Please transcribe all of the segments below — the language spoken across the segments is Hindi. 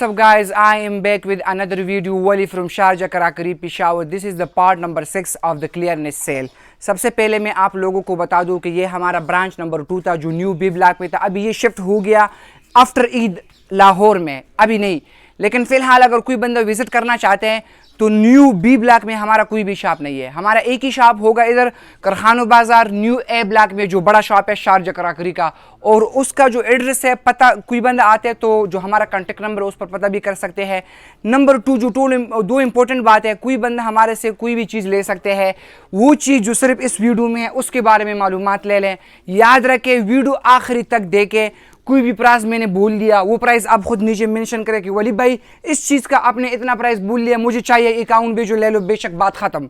What's up guys, I am back with another video. Wali from Sharjah Karakari Peshawar. This is the part number 6 of the clearness sale. सबसे पहले मैं आप लोगों को बता दूं कि ये हमारा ब्रांच नंबर 2 था जो न्यू बी ब्लॉक में था। अभी ये शिफ्ट हो गया आफ्टर ईद लाहौर में, अभी नहीं, लेकिन फ़िलहाल अगर कोई बंदा विज़िट करना चाहते हैं तो न्यू बी ब्लॉक में हमारा कोई भी शॉप नहीं है। हमारा एक ही शॉप होगा इधर करखानो बाज़ार न्यू ए ब्लॉक में, जो बड़ा शॉप है शारजा कराकरी का, और उसका जो एड्रेस है, पता कोई बंदा आते हैं तो जो हमारा कॉन्टेक्ट नंबर है उस पर पता भी कर सकते हैं। नंबर 2 जो दो इंपॉर्टेंट बात है, कोई बंदा हमारे से कोई भी चीज़ ले सकते हैं, वो चीज़ जो सिर्फ इस वीडियो में है उसके बारे में मालूमात ले लें। याद रखें, वीडियो आखिरी तक देखें। कोई भी प्राइस मैंने बोल दिया, वो प्राइस आप खुद नीचे मेंशन करें कि वली भाई इस चीज़ का आपने इतना प्राइस बोल लिया, मुझे चाहिए, अकाउंट भेजो, ले लो, बेशक बात ख़त्म।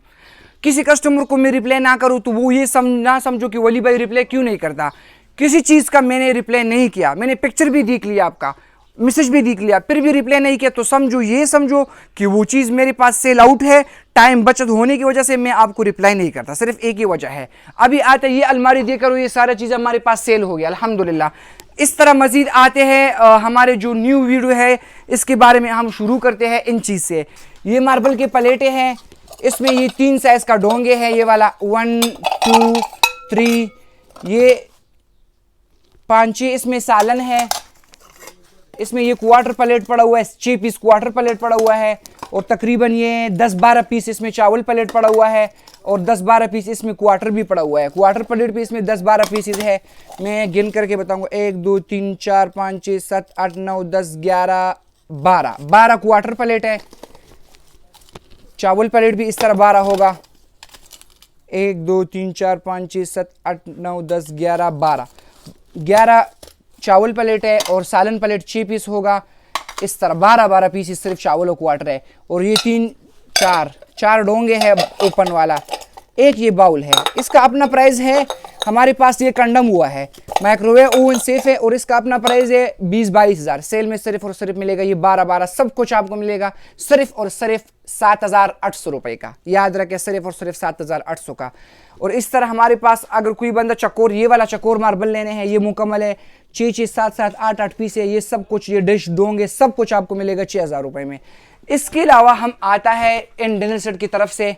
किसी कस्टमर को मैं रिप्लाई ना करूँ तो वो ये ना समझो कि वली भाई रिप्लाई क्यों नहीं करता। किसी चीज़ का मैंने रिप्लाई नहीं किया, मैंने पिक्चर भी देख लिया, आपका मैसेज भी देख लिया, फिर भी रिप्लाई नहीं किया, तो समझो कि वो चीज़ मेरे पास सेल आउट है। टाइम बचत होने की वजह से मैं आपको रिप्लाई नहीं करता, सिर्फ एक ही वजह है। अभी आते ये अलमारी देकर ये सारा चीज़ हमारे पास सेल हो गया अल्हम्दुलिल्लाह। इस तरह मज़ीद आते हैं हमारे जो न्यू वीडियो है इसके बारे में हम शुरू करते हैं इन चीज़ से। ये मार्बल के प्लेटें हैं, इसमें ये 3 साइज़ का डोंगे है, ये वाला 1 2 3, ये 5-6, इसमें सालन है, इसमें ये क्वार्टर प्लेट पड़ा हुआ है, 6 पीस क्वार्टर प्लेट पड़ा हुआ है, और तकरीबन ये 10-12 पीस इसमें चावल प्लेट पड़ा हुआ है, और 10-12 पीस इसमें क्वार्टर भी पड़ा हुआ है। क्वार्टर प्लेट भी इसमें 10-12 पीसेज है। मैं गिन करके बताऊंगा, 1 2 3 4 5 6 7 8 9 10 11 12 क्वार्टर प्लेट है। चावल प्लेट भी इस तरह 12 होगा, 1 2 3 4 5 6 7 8 9 10 11 12 चावल प्लेट है, और सालन प्लेट 6 पीस होगा। इस तरह 12 पीस सिर्फ चावल और क्वार्टर है, और ये 4 डोंगे है ओपन वाला, एक ये बाउल है। इसका अपना प्राइस है, हमारे पास ये कंडम हुआ है, माइक्रोवेव ओवन सेफ है, और इसका अपना प्राइस है 20-22 हज़ार। सेल में सिर्फ और सिर्फ मिलेगा ये 12 सब कुछ आपको मिलेगा सिर्फ और सिर्फ 7,800 रुपये का। याद रखें, सिर्फ और सिर्फ 7,800 का। और इस तरह हमारे पास अगर कोई बंदा चकोर, ये वाला चकोर मार्बल लेने हैं, ये मुकम्मल है, 6 7 8 पीस है, ये सब कुछ, ये डिश दोंगे सब कुछ आपको मिलेगा 6,000 रुपये में। इसके अलावा हम आता है इन डिनर सेट की तरफ से।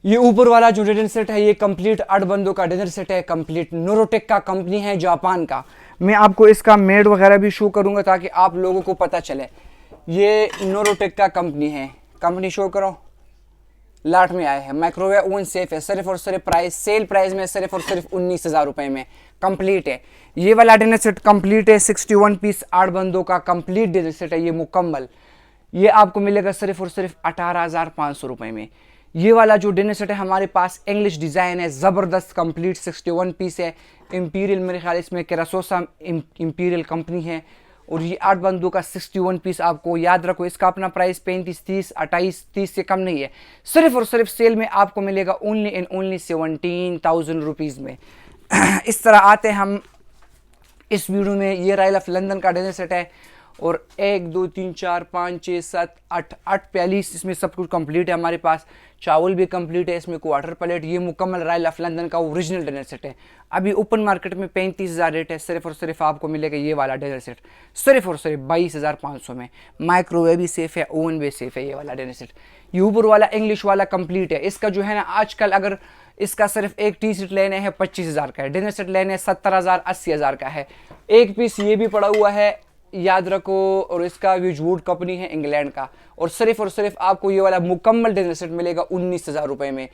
ये ऊपर वाला जो डिनर सेट है ये कंप्लीट 8 बंदों का डिनर सेट है, कंप्लीट नोरोटेक का कंपनी है, जापान का। मैं आपको इसका मेड वगैरह भी शो करूंगा ताकि आप लोगों को पता चले। ये नोरोटेक का कंपनी है, कंपनी शो करो, लाट में आए हैं, माइक्रोवेव ओवन सेफ है, सिर्फ और सिर्फ प्राइस, सेल प्राइस में सिर्फ और सिर्फ 19,000 रुपये में कंप्लीट है। ये वाला डिनर सेट कंप्लीट है, 61 पीस 8 बंदों का कंप्लीट डिनर सेट है, ये मुकम्मल, ये आपको मिलेगा सिर्फ और सिर्फ 18,500 रुपये में। ये वाला जो डिनर सेट है हमारे पास इंग्लिश डिज़ाइन है, ज़बरदस्त, कंप्लीट 61 पीस है, इंपीरियल, मेरे ख्याल इसमें केरासोसा इंपीरियल कंपनी है, और ये 8 बंदों का 61 पीस आपको। याद रखो, इसका अपना प्राइस 35 30 28 30 से कम नहीं है, सिर्फ और सिर्फ सेल में आपको मिलेगा ओनली एंड ओनली 17,000 रुपीज़ में। इस तरह आते हैं हम इस वीडियो में। ये रॉयल ऑफ लंदन का डिनर सेट है, और 1 2 3 4 5 6 7 8 प्यालीस, इसमें सब कुछ कंप्लीट है हमारे पास। चावल भी कंप्लीट है, इसमें क्वार्टर प्लेट, ये मुकम्मल रॉयल ऑफ लंदन का ओरिजिनल डिनर सेट है। अभी ओपन मार्केट में 35,000 रेट है, सिर्फ और सिर्फ आपको मिलेगा ये वाला डिनर सेट सिर्फ और सिर्फ 22,500 में। माइक्रोवेव भी सेफ है, ओवन भी सेफ है, ये वाला डिनर सेट। ये ऊपर वाला इंग्लिश वाला कंप्लीट है। इसका जो है ना, आजकल अगर इसका सिर्फ एक टी सेट लेने हैं 25,000 का है, डिनर सेट लेने हैं 70,000 80,000 का है। एक पीस ये भी पड़ा हुआ है, याद रखो, और इसका विजवुड कंपनी है इंग्लैंड का, और सिर्फ आपको ये वाला मुकम्मल डिनर सेट मिलेगा 19,000 रुपये में।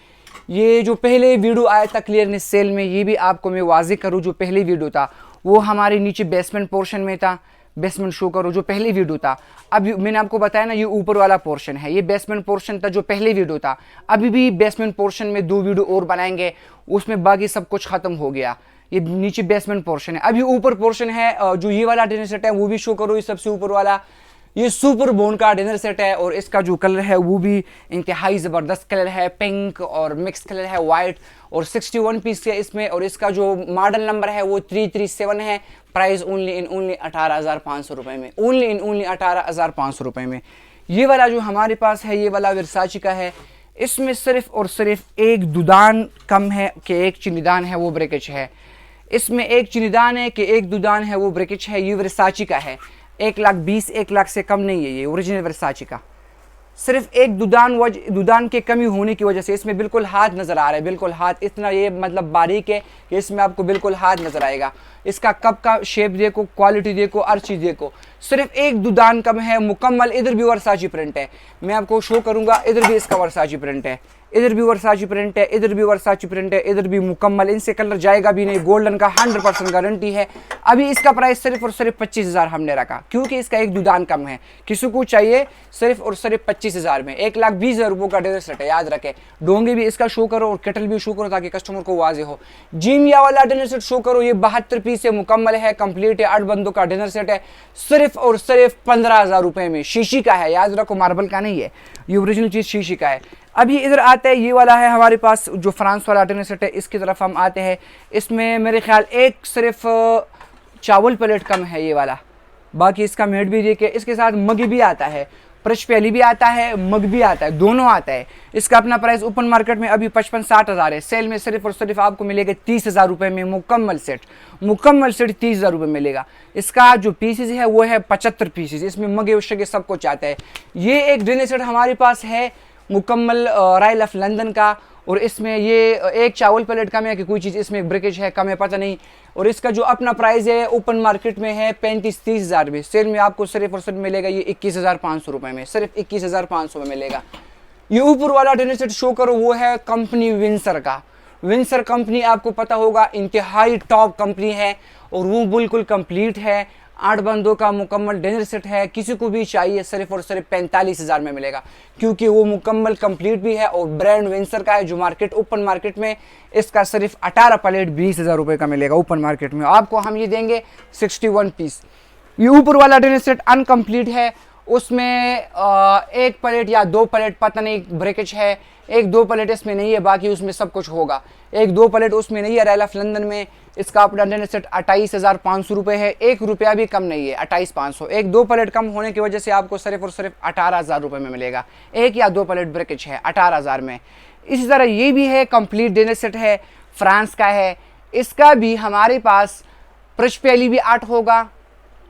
ये जो पहले वीडियो आया था क्लियरनेस सेल में, ये भी आपको मैं वाज़ेह करूँ, जो पहले वीडियो था वो हमारे नीचे बेसमेंट पोर्शन में था, बेसमेंट शो करो, जो पहले वीडियो था। अब मैंने आपको बताया ना, ये ऊपर वाला पोर्शन है, ये बेसमेंट पोर्शन था जो पहले वीडियो था। अभी भी बेसमेंट पोर्शन में 2 वीडियो और बनाएंगे, उसमें बाकी सब कुछ ख़त्म हो गया। ये नीचे बेसमेंट पोर्शन है, अभी ऊपर पोर्शन है। जो ये वाला डिनर सेट है वो भी शो करो, ये सबसे ऊपर वाला, ये सुपर बोन का डिनर सेट है, और इसका जो कलर है वो भी इंतहाई ज़बरदस्त कलर है, पिंक और मिक्स कलर है, वाइट, और 61 पीस है इसमें, और इसका जो मॉडल नंबर है वो 337 है। प्राइस ओनली इन ओनली 18,500 रुपये में, ओनली इन ओनली 18,500 रुपये में। ये वाला जो हमारे पास है, ये वाला वर्साची का है, इसमें सिर्फ और सिर्फ एक दुदान कम है कि एक चीनीदान है, वो ब्रेकेज है। इसमें एक चीनीदान है कि एक दुदान है, वो ब्रेकेज है। ये वर्साची का है, 1,20,000 1,00,000 से कम नहीं है ये ओरिजिनल वर्साची का। सिर्फ एक दुदान के कमी होने की वजह से इसमें बिल्कुल हाथ नज़र आ रहा है, बिल्कुल हाथ इतना ये मतलब बारीक है कि इसमें आपको बिल्कुल हाथ नज़र आएगा। इसका कप का शेप देखो, क्वालिटी देखो, हर चीज़ देखो। सिर्फ एक दुदान कम है मुकम्मल। इधर भी वर्साची प्रिंट है, मैं आपको शो करूँगा। इधर भी इसका वर्साची प्रिंट है, इधर भी वर्साची प्रिंट है, इधर भी वर्साची प्रिंट है, इधर भी मुकम्मल। इनसे कलर जाएगा भी नहीं, गोल्डन का 100% गारंटी है। अभी इसका प्राइस सिर्फ और सिर्फ 25,000 हमने रखा, क्योंकि इसका एक दुदान कम है। किसी को चाहिए सिर्फ और सिर्फ 25,000 में। 1,20,000 रुपये का डिनर सेट है, याद रखें। डोंगे भी इसका शो करो और केटल भी शो करो ताकि कस्टमर को वाजे हो। जीमिया वाला डिनर सेट शो करो, ये 72 पीस से मुकम्मल है, कंप्लीट है, 8 बंदों का डिनर सेट है, सिर्फ और सिर्फ 15,000 रुपये में। शीशी का है, याद रखो, मार्बल का नहीं है, ये ओरिजिनल चीज़ शीशी का है। अभी इधर आते हैं, ये वाला है हमारे पास जो फ्रांस वाला डिनर सेट है, इसकी तरफ हम आते हैं। इसमें मेरे ख्याल एक सिर्फ चावल प्लेट कम है ये वाला, बाकी इसका मेड भी देखिए। इसके साथ मग भी आता है, प्रश पहली भी आता है, मग भी आता है, दोनों आता है। इसका अपना प्राइस ओपन मार्केट में अभी 55-60 हज़ार है, सेल में सिर्फ और सिर्फ आपको मिलेगा 30,000 रुपये में। मुकम्मल सेट 30,000 रुपये मिलेगा। इसका जो पीसेज है वो है 75 पीसेज, इसमें मगे उशगे सब कुछ आता है। ये एक डिनर सेट हमारे पास है मुकम्मल रॉयल ऑफ लंदन का, और इसमें ये एक चावल प्लेट कम है कि कोई चीज़ इसमें ब्रेकेज है कम है पता नहीं। और इसका जो अपना प्राइस है ओपन मार्केट में है 35-30 हज़ार में, सेल में आपको सिर्फ और सिर्फ मिलेगा ये 21,500 रुपये में, सिर्फ 21,500 में मिलेगा। ये ऊपर वाला डिनर सेट शो करो, वो है कंपनी विंसर का। विंसर कंपनी आपको पता होगा इंतहाई टॉप कंपनी है, और वो बिल्कुल कंप्लीट है, 8 बंदों का मुकम्मल डिनर सेट है। किसी को भी चाहिए सिर्फ और सिर्फ 45,000 में मिलेगा, क्योंकि वो मुकम्मल कंप्लीट भी है और ब्रांड विंसर का है। जो मार्केट ओपन मार्केट में इसका सिर्फ 18 प्लेट 20,000 रुपये का मिलेगा ओपन मार्केट में, आपको हम ये देंगे 61 पीस। ये ऊपर वाला डिनर सेट अनकम्प्लीट है, उसमें एक प्लेट या 2 प्लेट पता नहीं ब्रेकेज है, 1-2 प्लेट इसमें नहीं है, बाकी उसमें सब कुछ होगा। 1-2 प्लेट उसमें नहीं है रॉयल ऑफ लंदन में। इसका अपना डिनर सेट 28,500 रुपये है, 1 रुपया भी कम नहीं है, 28,500। 1-2 प्लेट कम होने की वजह से आपको सिर्फ और सिर्फ 18,000 रुपये में मिलेगा। 1 या 2 प्लेट ब्रेकेज है 18,000 में। इसी तरह ये भी है, कंप्लीट डिनर सेट है, फ्रांस का है। इसका भी हमारे पास प्रश प्याली भी 8 होगा,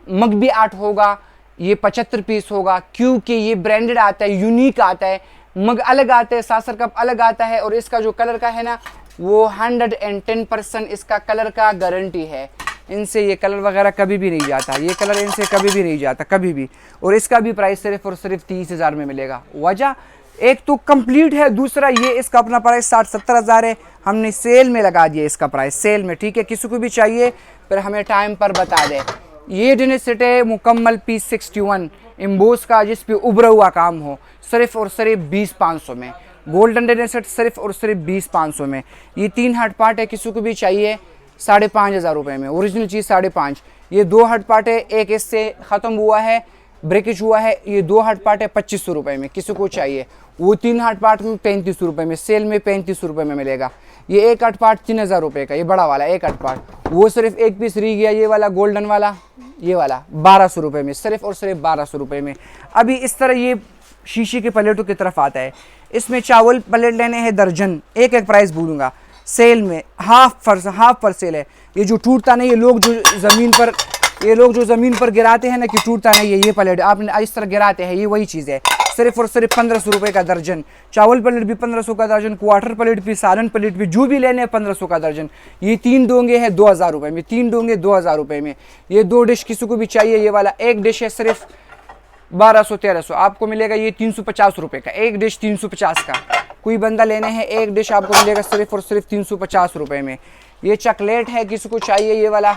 मग भी 8 होगा, ये 75 पीस होगा, क्योंकि ये ब्रांडेड आता है, यूनिक आता है। मग अलग आता है, सासर कप अलग आता है, और इसका जो कलर का है ना वो 110% इसका कलर का गारंटी है। इनसे ये कलर वगैरह कभी भी नहीं जाता, ये कलर इनसे कभी भी नहीं जाता, कभी भी। और इसका भी प्राइस सिर्फ और सिर्फ 30,000 में मिलेगा। वजह एक तो कंप्लीट है, दूसरा ये इसका अपना प्राइस 60-70 हज़ार है, हमने सेल में लगा दिया इसका प्राइस, सेल में। ठीक है, किसी को भी चाहिए फिर हमें टाइम पर बता दें। ये डिनर सेट है मुकम्मल पीस 61 एम्बोस का, जिस पे उभरा हुआ काम हो, सिर्फ और सिर्फ 20,500 में। गोल्डन डिनर सेट सिर्फ और सिर्फ 20,500 में। ये 3 हट पार्ट है, किसी को भी चाहिए 5,500 रुपये में, ओरिजिनल चीज़ 5,500। ये 2 हट पार्ट है, एक इससे ख़त्म हुआ है, ब्रेकेज हुआ है। ये 2 हट पार्ट है 2,500 रुपये में, किसी को चाहिए। वो 3 हट पार्ट में 3,500 रुपये में, सेल में 3,500 रुपये में मिलेगा। ये 1 हट पार्ट 3,000 रुपये का, ये बड़ा वाला 1 हट पार्ट, वो सिर्फ 1 पीस रह गया। ये वाला गोल्डन वाला, ये वाला 1,200 रुपये में, सिर्फ और सिर्फ 1,200 रुपये में। अभी इस तरह ये शीशे के प्लेटों की तरफ आता है। इसमें चावल प्लेट लेने हैं दर्जन, एक एक प्राइस बोलूँगा। सेल में हाफ पर सेल है। ये जो टूटता नहीं है, लोग जो ज़मीन पर गिराते हैं ना कि टूटता नहीं है, ये प्लेट आपने इस तरह गिराते हैं, ये वही चीज़ है। सिर्फ और सिर्फ 1,500 रुपये का दर्जन। चावल प्लेट भी 1,500 का दर्जन, क्वार्टर प्लेट भी, सालन प्लेट भी, जो भी लेने हैं 1,500 का दर्जन। ये 3 डोंगे हैं 2,000 रुपये में, 3 डोंगे 2,000 रुपये में। ये 2 डिश किसी को भी चाहिए, ये वाला एक डिश है सिर्फ 1,200-1,300, आपको मिलेगा ये 350 रुपये का, एक डिश 350 का। कोई बंदा लेने हैं एक डिश आपको मिलेगा सिर्फ और सिर्फ 350 रुपये में। ये चॉकलेट है, किसी को चाहिए, ये वाला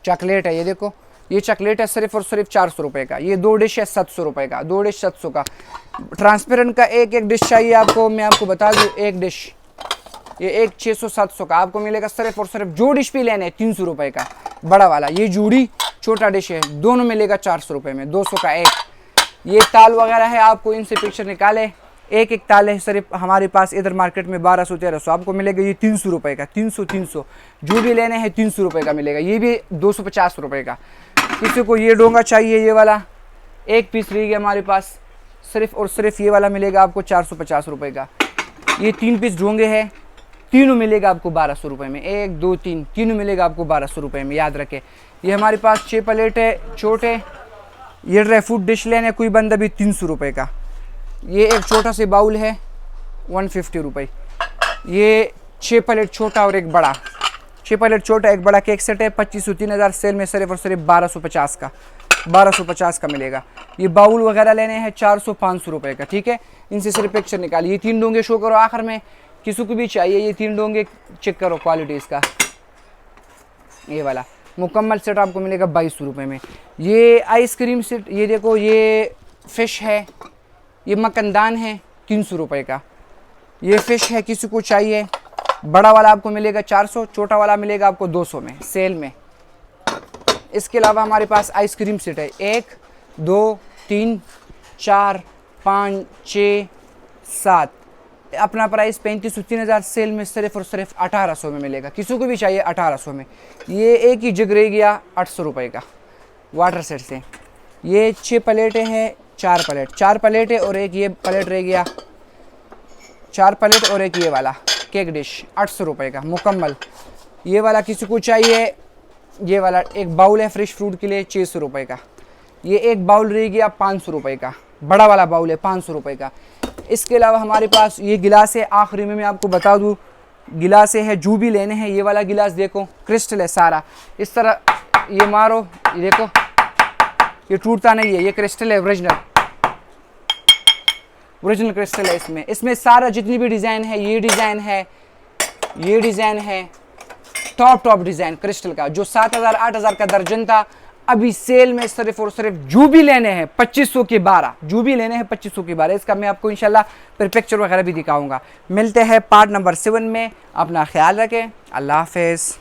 चॉकलेट है, ये देखो, ये चॉकलेट है सिर्फ और सिर्फ 400 रुपये का। ये 2 डिश है 700 रुपये का, 2 डिश 700 का। ट्रांसपेरेंट का एक डिश चाहिए आपको, मैं आपको बता दूँ, एक डिश ये एक 600-700 का आपको मिलेगा सिर्फ और सिर्फ। जो डिश भी लेने 300 रुपये का, बड़ा वाला। ये जूड़ी छोटा डिश है, दोनों मिलेगा 400 रुपये में, 200 का एक। ये ताल वगैरह है, आपको इनसे पिक्चर निकाले, एक एक ताल है सिर्फ हमारे पास इधर मार्केट में 1,200-1,300, आपको मिलेगा ये 300 रुपये का। 300 जो भी लेने हैं 300 रुपये का मिलेगा। ये भी 250 रुपये का। किसी को ये डोंगा चाहिए, ये वाला एक पीस रह गया हमारे पास, सिर्फ और सिर्फ ये वाला मिलेगा आपको 450 रुपये का। ये 3 पीस डोंगे हैं, तीनों मिलेगा आपको 1200 रुपये में। 1 2 3 तीनों मिलेगा आपको 1200 रुपये में, याद रखें। ये हमारे पास 6 प्लेट है छोटे। ये ड्राई फ्रूट डिश लेने कोई बंदा भी 300 रुपये का। ये एक छोटा से बाउल है 150 रुपये। ये 6 प्लेट छोटा और एक बड़ा, 6 प्लेट छोटा एक बड़ा केक सेट है 2500 3000 सेल में सिर्फ और सिर्फ 1250 का मिलेगा। ये बाउल वगैरह लेने हैं 400 500 रुपये का, ठीक है। इनसे सिर्फ पिक्चर निकालिए। ये 3 डोंगे शो करो आखिर में, किसी को भी चाहिए ये 3 डोंगे, चेक करो क्वालिटी इसका। ये वाला मुकम्मल सेट आपको मिलेगा 2200 रुपये में। ये आइसक्रीम सेट, ये देखो ये फ़िश है, ये मक्खनदान है 300 रुपये का। ये फ़िश है, किसी को चाहिए बड़ा वाला आपको मिलेगा 400, छोटा वाला मिलेगा आपको 200 में सेल में। इसके अलावा हमारे पास आइसक्रीम सेट है 1 2 3 4 5 6 7। अपना प्राइस 3500 3000 सेल में सिर्फ और सिर्फ 1800 में मिलेगा, किसी को भी चाहिए 1800 में। ये एक ही जग रह गया 800 रुपये का वाटर सेट से। ये 6 प्लेटें हैं, 4 प्लेट है और एक ये प्लेट रह गया, 4 प्लेट और एक ये वाला केक डिश 800 रुपये का मुकम्मल। ये वाला किसी को चाहिए, ये वाला एक बाउल है फ्रेश फ्रूट के लिए 600 रुपये का। ये एक बाउल रह गया 500 रुपये का, बड़ा वाला बाउल है 500 रुपये का। इसके अलावा हमारे पास ये गिलास है, आखिरी में मैं आपको बता दूँ गिलास है, जो भी लेने हैं। ये वाला गिलास देखो क्रिस्टल है सारा, इस तरह ये मारो, ये देखो ये टूटता नहीं है, ये क्रिस्टल है ओरिजिनल क्रिस्टल है। इसमें सारा जितनी भी डिज़ाइन है, ये डिज़ाइन है, ये डिज़ाइन है, टॉप डिज़ाइन क्रिस्टल का, जो 7000 8000 का दर्जन था, अभी सेल में सिर्फ और सिर्फ जो भी लेने हैं 2500 के 12, जो भी लेने हैं 2500 के 12। इसका मैं आपको इंशाल्लाह फिर पिक्चर वगैरह भी दिखाऊंगा। मिलते हैं पार्ट नंबर 7 में। अपना ख्याल रखें, अल्लाह हाफ़िज़।